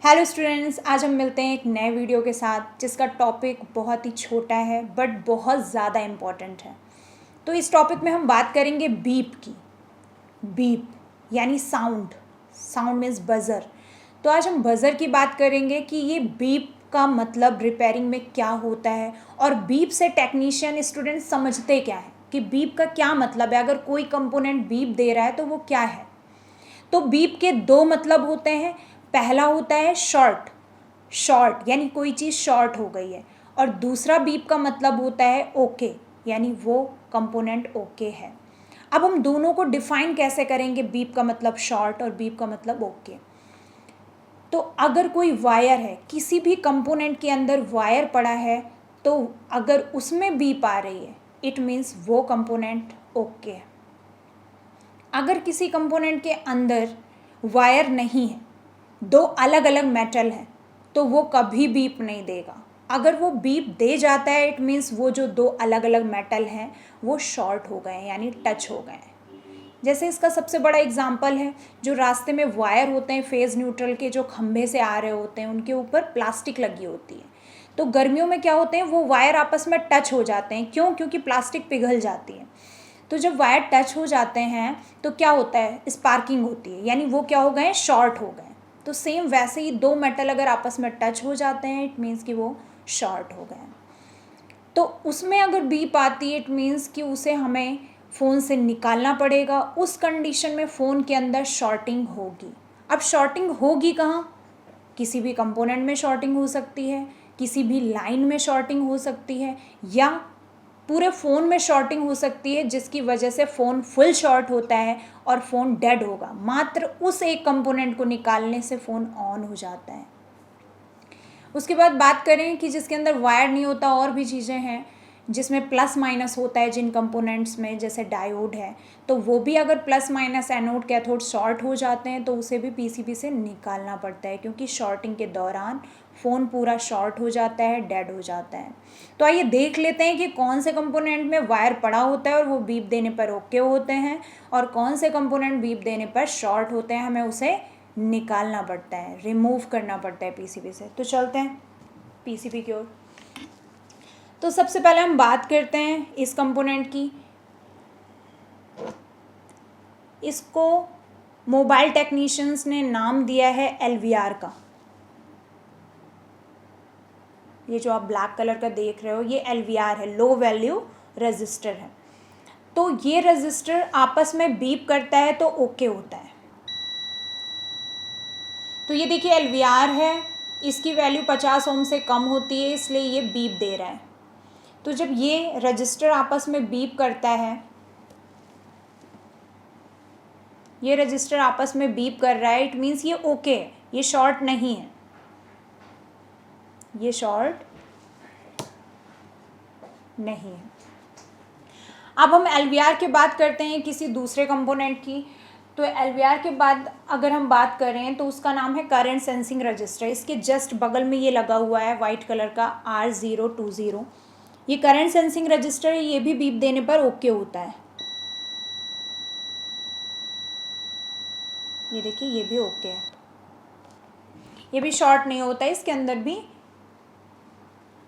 Hello students, आज हम मिलते हैं एक नए वीडियो के साथ जिसका टॉपिक बहुत ही छोटा है बट बहुत ज़्यादा इम्पॉर्टेंट है। तो इस टॉपिक में हम बात करेंगे बीप की। बीप यानी साउंड। Sound means buzzer. तो आज हम बज़र की बात करेंगे कि ये बीप का मतलब रिपेयरिंग में क्या होता है और बीप से टेक्नीशियन स्टूडेंट समझते क्या है कि बीप का क्या मतलब है। अगर कोई कंपोनेंट बीप दे रहा है तो वो क्या है। तो बीप के दो मतलब होते हैं। पहला होता है शॉर्ट, शॉर्ट यानी कोई चीज़ शॉर्ट हो गई है, और दूसरा बीप का मतलब होता है ओके, यानी वो कंपोनेंट ओके है। अब हम दोनों को डिफाइन कैसे करेंगे, बीप का मतलब शॉर्ट और बीप का मतलब ओके। तो अगर कोई वायर है, किसी भी कंपोनेंट के अंदर वायर पड़ा है, तो अगर उसमें बीप आ रही है इट मीन्स वो कंपोनेंट ओके है। अगर किसी कंपोनेंट के अंदर वायर नहीं है, दो अलग अलग मेटल हैं, तो वो कभी बीप नहीं देगा। अगर वो बीप दे जाता है इट मीन्स वो जो दो अलग अलग मेटल हैं वो शॉर्ट हो गए हैं, यानी टच हो गए हैं। जैसे इसका सबसे बड़ा एग्जांपल है, जो रास्ते में वायर होते हैं फेज़ न्यूट्रल के, जो खंभे से आ रहे होते हैं, उनके ऊपर प्लास्टिक लगी होती है। तो गर्मियों में क्या होते हैं, वो वायर आपस में टच हो जाते हैं। क्यों? क्योंकि प्लास्टिक पिघल जाती है। तो जब वायर टच हो जाते हैं तो क्या होता है, स्पार्किंग होती है, यानी वो क्या हो गए, शॉर्ट हो गए। तो सेम वैसे ही दो मेटल अगर आपस में टच हो जाते हैं इट मीन्स कि वो शॉर्ट हो गए। तो उसमें अगर बीप आती है इट मीन्स कि उसे हमें फ़ोन से निकालना पड़ेगा। उस कंडीशन में फ़ोन के अंदर शॉर्टिंग होगी। अब शॉर्टिंग होगी कहाँ? किसी भी कंपोनेंट में शॉर्टिंग हो सकती है, किसी भी लाइन में शॉर्टिंग हो सकती है, या पूरे फ़ोन में शॉर्टिंग हो सकती है, जिसकी वजह से फ़ोन फुल शॉर्ट होता है और फ़ोन डेड होगा। मात्र उस एक कंपोनेंट को निकालने से फ़ोन ऑन हो जाता है। उसके बाद बात करें कि जिसके अंदर वायर नहीं होता, और भी चीज़ें हैं जिसमें प्लस माइनस होता है जिन कंपोनेंट्स में, जैसे डायोड है, तो वो भी अगर plus minus anode cathode short हो जाते हैं तो उसे भी पीसीबी से निकालना पड़ता है, क्योंकि शॉर्टिंग के दौरान फ़ोन पूरा शॉर्ट हो जाता है, डेड हो जाता है। तो आइए देख लेते हैं कि कौन से कंपोनेंट में वायर पड़ा होता है और वो बीप देने पर ओके होते हैं, और कौन से कंपोनेंट बीप देने पर शॉर्ट होते हैं, हमें उसे निकालना पड़ता है, रिमूव करना पड़ता है पीसीबी से। तो चलते हैं पीसीबी की ओर। तो सबसे पहले हम बात करते हैं इस कंपोनेंट की। इसको मोबाइल टेक्नीशियंस ने नाम दिया है एलवीआर का। ये जो आप ब्लैक कलर का देख रहे हो ये एलवीआर है, लो वैल्यू रजिस्टर है। तो ये रजिस्टर आपस में बीप करता है तो ओके होता है। तो ये देखिए एलवीआर है, इसकी वैल्यू 50 ओम से कम होती है, इसलिए ये बीप दे रहा है। तो जब ये रजिस्टर आपस में बीप करता है, ये रजिस्टर आपस में बीप कर रहा है, इट मीन्स ये ओके है, ये शॉर्ट नहीं है, ये शॉर्ट नहीं है। अब हम एलवीआर की बात करते हैं किसी दूसरे कंपोनेंट की। तो एलवीआर के बाद अगर हम बात करें तो उसका नाम है करंट सेंसिंग रजिस्टर। इसके जस्ट बगल में ये लगा हुआ है वाइट कलर का R020। ये करंट सेंसिंग रजिस्टर है, ये भी बीप देने पर ओके होता है। ये देखिए ये भी ओके है, ये भी शॉर्ट नहीं होता है, इसके अंदर भी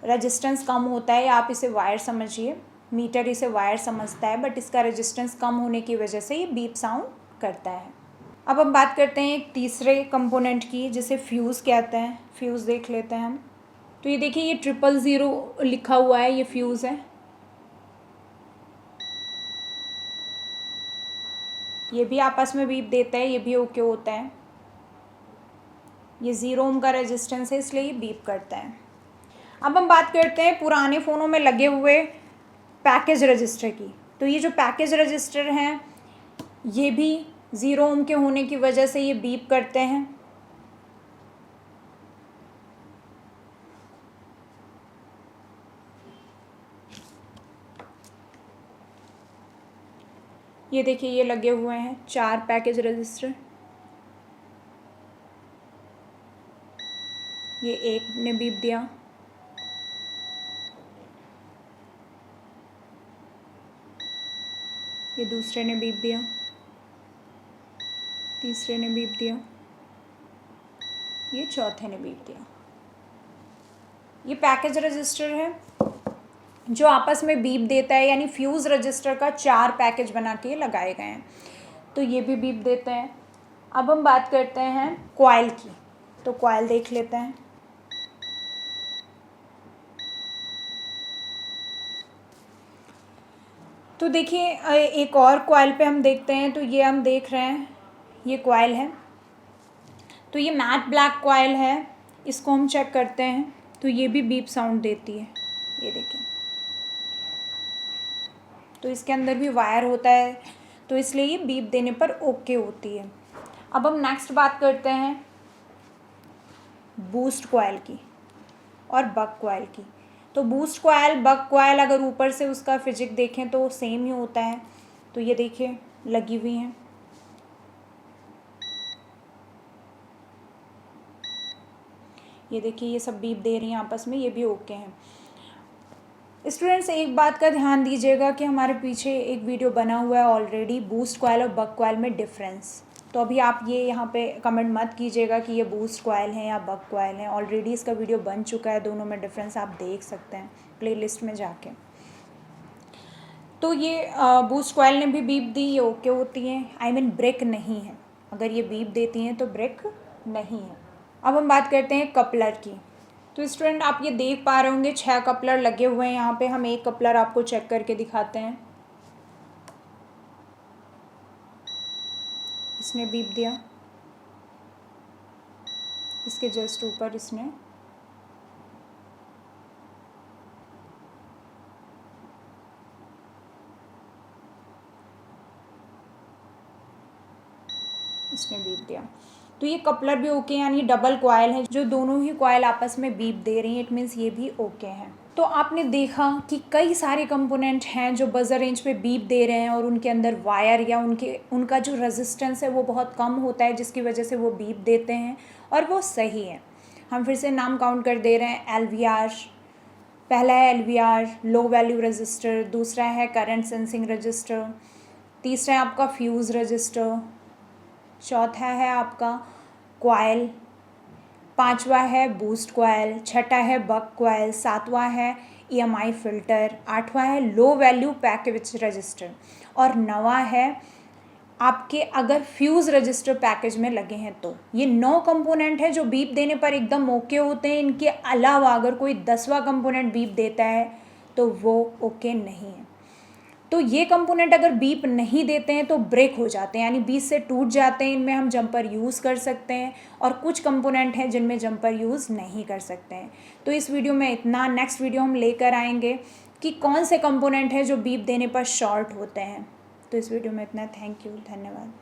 रेजिस्टेंस कम होता है। आप इसे वायर समझिए, मीटर इसे वायर समझता है, बट इसका रेजिस्टेंस कम होने की वजह से ये बीप साउंड करता है। अब हम बात करते हैं एक तीसरे कंपोनेंट की जिसे फ्यूज़ कहते हैं। फ्यूज़ देख लेते हैं हम। तो ये देखिए ये 000 लिखा हुआ है, ये फ्यूज़ है। ये भी आपस में बीप देता है, ये भी ओके होता है। ये 0 ओम का रेजिस्टेंस है इसलिए ये बीप करता है। अब हम बात करते हैं पुराने फ़ोनों में लगे हुए पैकेज रजिस्टर की। तो ये जो पैकेज रजिस्टर हैं ये भी 0 ओम के होने की वजह से ये बीप करते हैं। ये देखिए ये लगे हुए हैं 4 पैकेज रजिस्टर। ये एक ने बीप दिया, ये दूसरे ने बीप दिया, तीसरे ने बीप दिया, ये चौथे ने बीप दिया। ये पैकेज रजिस्टर है जो आपस में बीप देता है, यानी फ्यूज़ रजिस्टर का 4 पैकेज बना के लगाए गए हैं, तो ये भी बीप देते हैं। अब हम बात करते हैं कॉइल की, तो कॉइल देख लेते हैं। तो देखिए एक और कॉइल पे हम देखते हैं, तो ये हम देख रहे हैं ये कॉइल है, तो ये मैट ब्लैक कॉइल है। इसको हम चेक करते हैं, तो ये भी बीप साउंड देती है, ये देखिए। तो इसके अंदर भी वायर होता है, तो इसलिए ये बीप देने पर ओके होती है। अब हम नेक्स्ट बात करते हैं बूस्ट कॉइल की और बक कॉइल की। तो बूस्ट कॉइल, बक कॉइल अगर ऊपर से उसका फिजिक देखें तो सेम ही होता है। तो ये देखिए लगी हुई हैं, ये देखिए ये सब बीप दे रही हैं आपस में, ये भी ओके हैं। स्टूडेंट्स एक बात का ध्यान दीजिएगा कि हमारे पीछे एक वीडियो बना हुआ है ऑलरेडी, बूस्ट कॉइल और बक कॉइल में डिफरेंस। तो अभी आप ये यहाँ पे कमेंट मत कीजिएगा कि ये बूस्ट कॉइल है या बक कॉइल है, ऑलरेडी इसका वीडियो बन चुका है, दोनों में डिफरेंस आप देख सकते हैं प्लेलिस्ट में जाके। तो ये बूस्ट कॉइल ने भी बीप दी, ये ओके होती हैं, आई मीन ब्रेक नहीं है। अगर ये बीप देती हैं तो ब्रेक नहीं है। अब हम बात करते हैं कपलर की। तो स्टूडेंट आप ये देख पा रहे होंगे 6 कपलर लगे हुए हैं यहाँ पे। हम एक कपलर आपको चेक करके दिखाते हैं। इसने बीप दिया, इसके जस्ट ऊपर इसने बीप दिया। तो ये कपलर भी ओके, यानी डबल कॉइल है, जो दोनों ही कॉइल आपस में बीप दे रही हैं, इट मीन्स ये भी ओके हैं। तो आपने देखा कि कई सारे कंपोनेंट हैं जो बजर रेंज पे बीप दे रहे हैं और उनके अंदर वायर या उनका जो रेजिस्टेंस है वो बहुत कम होता है, जिसकी वजह से वो बीप देते हैं और वो सही है। हम फिर से नाम काउंट कर दे रहे हैं। LVR, पहला है LVR लो वैल्यू रजिस्टर, दूसरा है करंट सेंसिंग रजिस्टर, तीसरा है आपका फ्यूज़ रजिस्टर, चौथा है आपका कॉइल, पांचवा है बूस्ट कॉइल, छठा है बक कॉइल, सातवां है EMI फ़िल्टर, आठवां है लो वैल्यू पैकेज रजिस्टर और नवा है आपके अगर फ्यूज़ रजिस्टर पैकेज में लगे हैं तो। ये 9 कंपोनेंट है जो बीप देने पर एकदम ओके होते हैं। इनके अलावा अगर कोई 10वां कंपोनेंट बीप देता है तो वो ओके नहीं है। तो ये कंपोनेंट अगर बीप नहीं देते हैं तो ब्रेक हो जाते हैं, यानी बीच से टूट जाते हैं। इनमें हम जंपर यूज़ कर सकते हैं और कुछ कंपोनेंट हैं जिनमें जंपर यूज़ नहीं कर सकते हैं। तो इस वीडियो में इतना। नेक्स्ट वीडियो हम लेकर आएंगे कि कौन से कंपोनेंट हैं जो बीप देने पर शॉर्ट होते हैं। तो इस वीडियो में इतना। थैंक यू, धन्यवाद।